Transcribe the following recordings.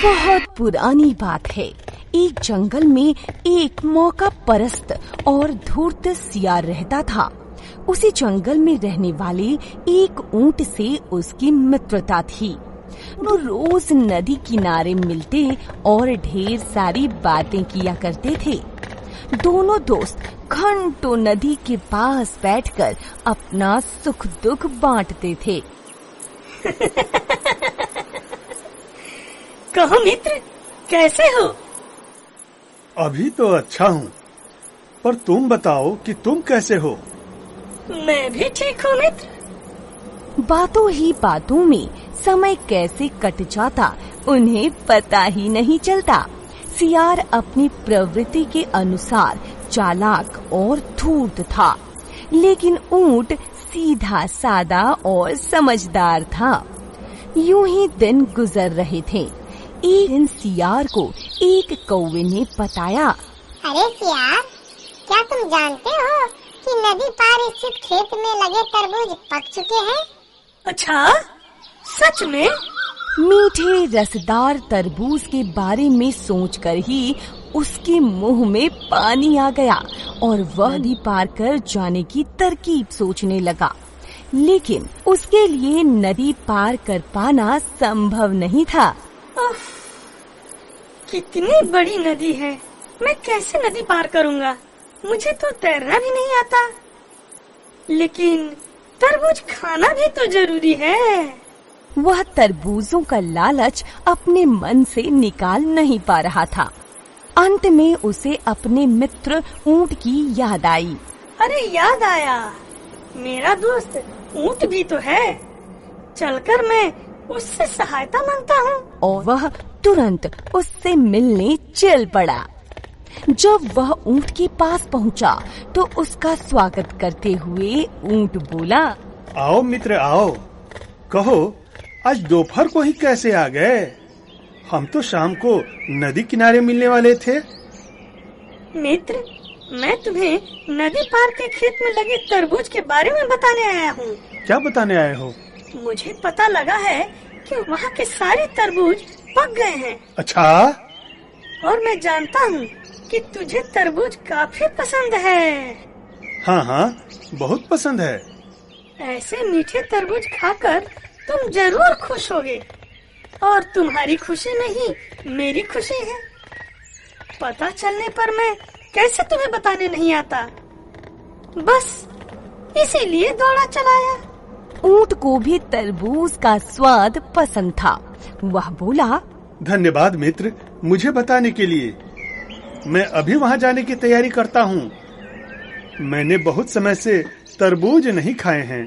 बहुत पुरानी बात है। एक जंगल में एक मौका परस्त और धूर्त सियार रहता था। उसी जंगल में रहने वाले एक ऊंट से उसकी मित्रता थी। वो रोज नदी किनारे मिलते और ढेर सारी बातें किया करते थे। दोनों दोस्त घंटों नदी के पास बैठकर अपना सुख दुख बांटते थे। कहो मित्र, कैसे हो? अभी तो अच्छा हूँ, पर तुम बताओ कि तुम कैसे हो? मैं भी ठीक हूँ मित्र। बातों ही बातों में समय कैसे कट जाता उन्हें पता ही नहीं चलता। सियार अपनी प्रवृत्ति के अनुसार चालाक और धूर्त था, लेकिन ऊंट सीधा सादा और समझदार था। यूं ही दिन गुजर रहे थे। एक दिन सियार को एक कौवे ने बताया, अरे सियार, क्या तुम जानते हो कि नदी पार स्थित खेत में लगे तरबूज पक चुके हैं? अच्छा, सच में? मीठे रसदार तरबूज के बारे में सोचकर ही उसके मुंह में पानी आ गया और वह नदी पार कर जाने की तरकीब सोचने लगा। लेकिन उसके लिए नदी पार कर पाना संभव नहीं था। कितनी बड़ी नदी है, मैं कैसे नदी पार करूँगा? मुझे तो तैरना भी नहीं आता। लेकिन तरबूज खाना भी तो जरूरी है। वह तरबूजों का लालच अपने मन से निकाल नहीं पा रहा था। अंत में उसे अपने मित्र ऊंट की याद आई। अरे याद आया, मेरा दोस्त ऊंट भी तो है। चलकर मैं उससे सहायता मांगता हूँ। और वह तुरंत उससे मिलने चल पड़ा। जब वह ऊंट के पास पहुँचा तो उसका स्वागत करते हुए ऊंट बोला, आओ मित्र आओ, कहो आज दोपहर को ही कैसे आ गए? हम तो शाम को नदी किनारे मिलने वाले थे। मित्र, मैं तुम्हें नदी पार के खेत में लगे तरबूज के बारे में बताने आया हूँ। क्या बताने आए हो? मुझे पता लगा है कि वहाँ के सारे तरबूज पक गए हैं। अच्छा? और मैं जानता हूँ कि तुझे तरबूज काफी पसंद है। हाँ हाँ, बहुत पसंद है। ऐसे मीठे तरबूज खाकर तुम जरूर खुश होगे, और तुम्हारी खुशी में ही मेरी खुशी है। पता चलने पर मैं कैसे तुम्हें बताने नहीं आता, बस इसीलिए दौड़ा चलाया। ऊंट को भी तरबूज का स्वाद पसंद था। वह बोला, धन्यवाद मित्र, मुझे बताने के लिए। मैं अभी वहाँ जाने की तैयारी करता हूँ। मैंने बहुत समय से तरबूज नहीं खाए हैं।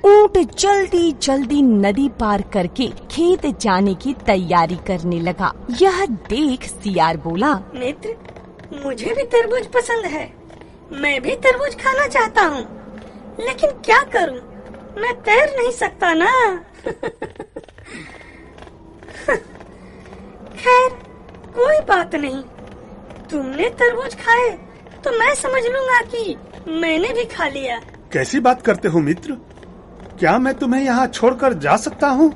ऊंट जल्दी जल्दी नदी पार करके खेत जाने की तैयारी करने लगा। यह देख सियार बोला, मित्र, मुझे भी तरबूज पसंद है। मैं भी तरबूज खाना चाहता हूँ, लेकिन क्या करूँ? मैं तैर नहीं सकता ना। खैर, कोई बात नहीं। तुमने तरबूज खाए तो मैं समझ लूंगा कि मैंने भी खा लिया। कैसी बात करते हो मित्र? क्या मैं तुम्हें यहाँ छोड़कर जा सकता हूँ?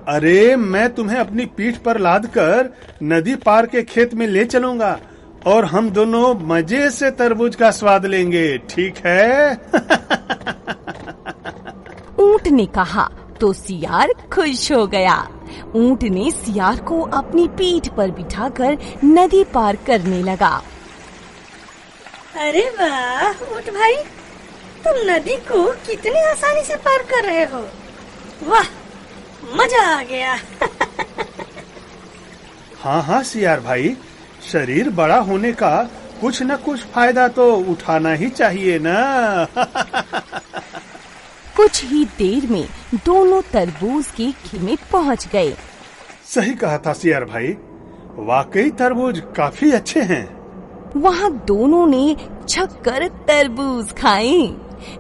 अरे मैं तुम्हें अपनी पीठ पर लादकर नदी पार के खेत में ले चलूंगा और हम दोनों मजे से तरबूज का स्वाद लेंगे, ठीक है? ऊंट ने कहा तो सियार खुश हो गया। ऊंट ने सियार को अपनी पीठ पर बिठाकर नदी पार करने लगा। अरे वाह ऊंट भाई, तुम नदी को कितनी आसानी से पार कर रहे हो। वाह, मजा आ गया। हाँ हाँ सियार भाई, शरीर बड़ा होने का कुछ न कुछ फायदा तो उठाना ही चाहिए ना। कुछ ही देर में दोनों तरबूज के खेत में पहुंच गए। सही कहा था सियार भाई, वाकई तरबूज काफी अच्छे हैं। वहाँ दोनों ने छक्कर तरबूज खाए।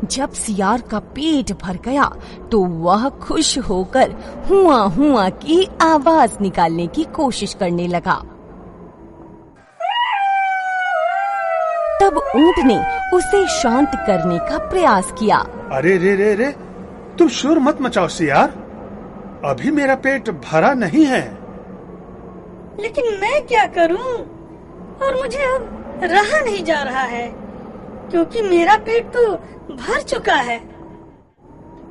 जब सियार का पेट भर गया तो वह खुश होकर हुआ हुआ की आवाज निकालने की कोशिश करने लगा। तब ऊंट ने उसे शांत करने का प्रयास किया। अरे रे रे रे, तुम शोर मत मचाओ सियार, अभी मेरा पेट भरा नहीं है। लेकिन मैं क्या करूं? और मुझे अब रहा नहीं जा रहा है, क्योंकि मेरा पेट तो भर चुका है।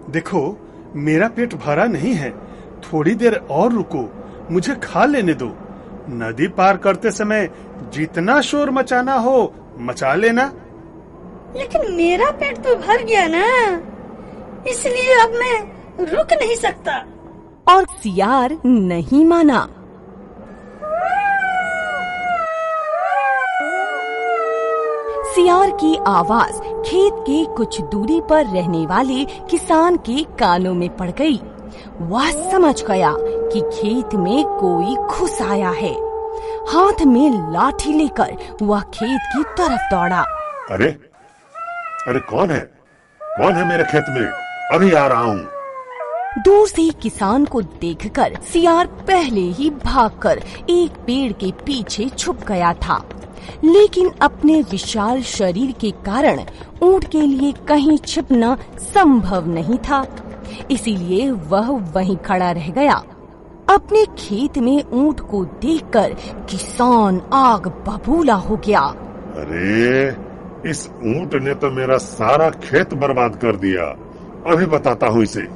देखो, मेरा पेट भरा नहीं है, थोड़ी देर और रुको, मुझे खा लेने दो। नदी पार करते समय जितना शोर मचाना हो मचा लेना। लेकिन मेरा पेट तो भर गया ना, इसलिए अब मैं रुक नहीं सकता। और सियार नहीं माना। सियार की आवाज खेत के कुछ दूरी पर रहने वाले किसान के कानों में पड़ गई। वह समझ गया कि खेत में कोई घुस आया है। हाथ में लाठी लेकर वह खेत की तरफ दौड़ा। अरे अरे कौन है मेरे खेत में? अभी आ रहा हूँ। दूर से किसान को देखकर सियार पहले ही भागकर एक पेड़ के पीछे छुप गया था, लेकिन अपने विशाल शरीर के कारण ऊंट के लिए कहीं छिपना संभव नहीं था, इसीलिए वह वहीं खड़ा रह गया। अपने खेत में ऊंट को देखकर किसान आग बबूला हो गया। अरे इस ऊंट ने तो मेरा सारा खेत बर्बाद कर दिया, अभी बताता हूँ इसे।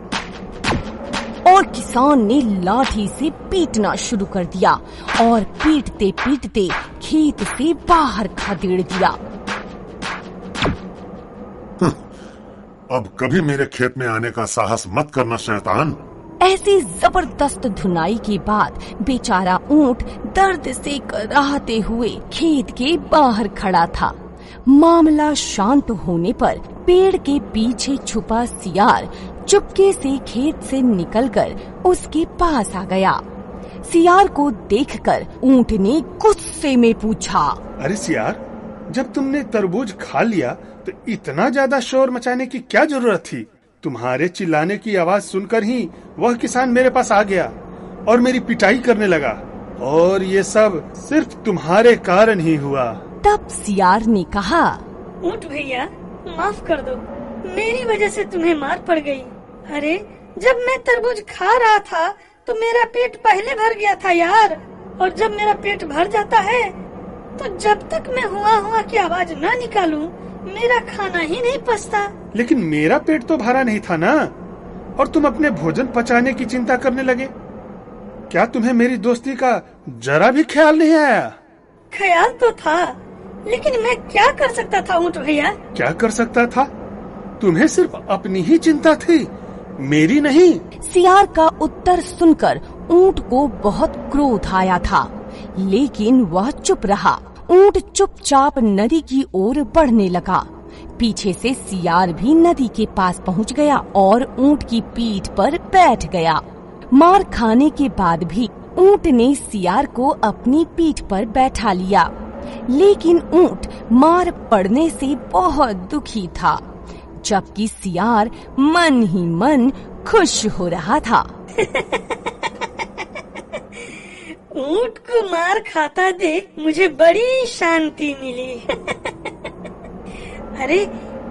और किसान ने लाठी से पीटना शुरू कर दिया और पीटते पीटते खेत से बाहर खदेड़ दिया। अब कभी मेरे खेत में आने का साहस मत करना शैतान। ऐसी जबरदस्त धुनाई के बाद बेचारा ऊंट दर्द से कराहते हुए खेत के बाहर खड़ा था। मामला शांत होने पर पेड़ के पीछे छुपा सियार चुपके से खेत से निकलकर उसके पास आ गया। सियार को देखकर ऊंट ने गुस्से में पूछा, अरे सियार, जब तुमने तरबूज खा लिया तो इतना ज्यादा शोर मचाने की क्या जरूरत थी? तुम्हारे चिल्लाने की आवाज सुनकर ही वह किसान मेरे पास आ गया और मेरी पिटाई करने लगा, और ये सब सिर्फ तुम्हारे कारण ही हुआ। तब सियार ने कहा, ऊंट भैया, माफ कर दो, मेरी वजह से तुम्हें मार पड़ गई। अरे जब मैं तरबूज खा रहा था तो मेरा पेट पहले भर गया था यार, और जब मेरा पेट भर जाता है तो जब तक मैं हुआ की आवाज ना निकालूं मेरा खाना ही नहीं पचता। लेकिन मेरा पेट तो भरा नहीं था ना, और तुम अपने भोजन पचाने की चिंता करने लगे। क्या तुम्हें मेरी दोस्ती का जरा भी ख्याल नहीं आया? ख्याल तो था, लेकिन मैं क्या कर सकता था ऊंट भैया? क्या कर सकता था? तुम्हें सिर्फ अपनी ही चिंता थी, मेरी नहीं। सियार का उत्तर सुनकर ऊंट को बहुत क्रोध आया था, लेकिन वह चुप रहा। ऊंट चुपचाप नदी की ओर बढ़ने लगा। पीछे से सियार भी नदी के पास पहुंच गया और ऊंट की पीठ पर बैठ गया। मार खाने के बाद भी ऊंट ने सियार को अपनी पीठ पर बैठा लिया, लेकिन ऊंट मार पड़ने से बहुत दुखी था, जबकि सियार मन ही मन खुश हो रहा था। ऊंट को मार खाता देख मुझे बड़ी शांति मिली। अरे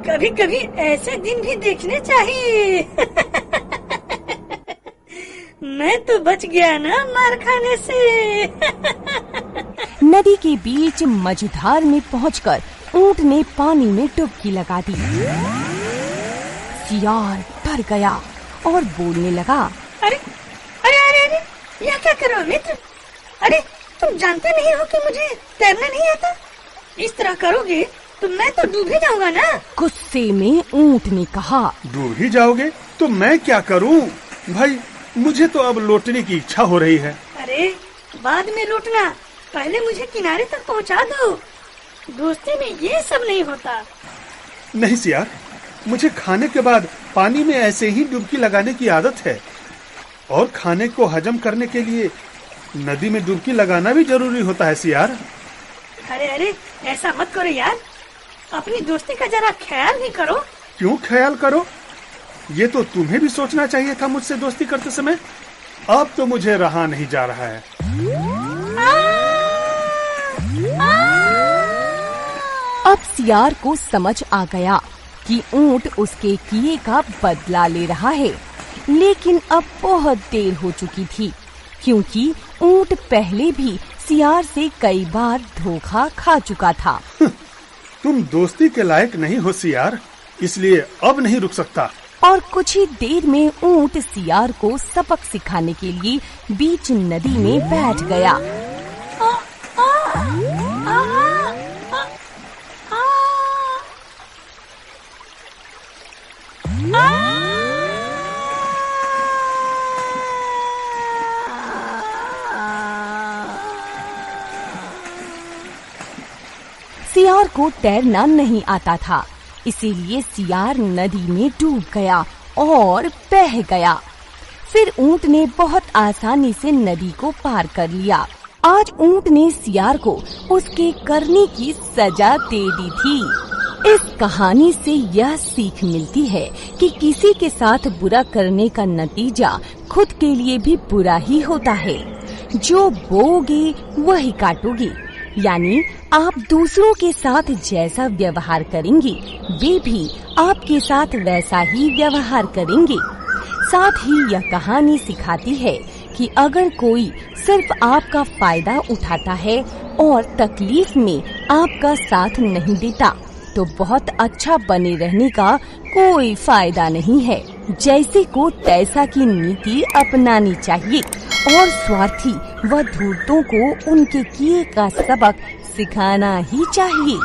कभी कभी ऐसे दिन भी देखने चाहिए। मैं तो बच गया ना मार खाने से। नदी के बीच मझधार में पहुंचकर ऊंट ने पानी में डुबकी लगा दी। सियार डर गया और बोलने लगा, अरे अरे अरे अरे, यह क्या कर रहे हो मित्र? अरे तुम जानते नहीं हो कि मुझे तैरना नहीं आता? इस तरह करोगे तो मैं तो डूब ही जाऊंगा ना। गुस्से में ऊंट ने कहा, डूब ही जाओगे तो मैं क्या करूं? भाई मुझे तो अब लौटने की इच्छा हो रही है। अरे बाद में लौटना, पहले मुझे किनारे तक पहुंचा दो। दोस्ती में ये सब नहीं होता। नहीं सियार, मुझे खाने के बाद पानी में ऐसे ही डुबकी लगाने की आदत है, और खाने को हजम करने के लिए नदी में डुबकी लगाना भी जरूरी होता है सियार। अरे अरे ऐसा मत करो यार, अपनी दोस्ती का जरा ख्याल भी करो। क्यों ख्याल करो? ये तो तुम्हें भी सोचना चाहिए था मुझसे दोस्ती करते समय। अब तो मुझे रहा नहीं जा रहा है। अब सियार को समझ आ गया कि ऊंट उसके किए का बदला ले रहा है, लेकिन अब बहुत देर हो चुकी थी, क्योंकि ऊंट पहले भी सियार से कई बार धोखा खा चुका था। तुम दोस्ती के लायक नहीं हो सियार, इसलिए अब नहीं रुक सकता। और कुछ ही देर में ऊंट सियार को सबक सिखाने के लिए बीच नदी में बैठ गया। सियार को तैरना नहीं आता था, इसीलिए सियार नदी में डूब गया और बह गया। फिर ऊंट ने बहुत आसानी से नदी को पार कर लिया। आज ऊंट ने सियार को उसके करने की सजा दे दी थी। इस कहानी से यह सीख मिलती है कि किसी के साथ बुरा करने का नतीजा खुद के लिए भी बुरा ही होता है। जो बोओगे वही काटोगे, यानी आप दूसरों के साथ जैसा व्यवहार करेंगे वे भी आपके साथ वैसा ही व्यवहार करेंगे। साथ ही यह कहानी सिखाती है कि अगर कोई सिर्फ आपका फायदा उठाता है और तकलीफ में आपका साथ नहीं देता तो बहुत अच्छा बने रहने का कोई फायदा नहीं है। जैसे को तैसा की नीति अपनानी चाहिए और स्वार्थी व धूर्तों को उनके किए का सबक सिखाना ही चाहिए।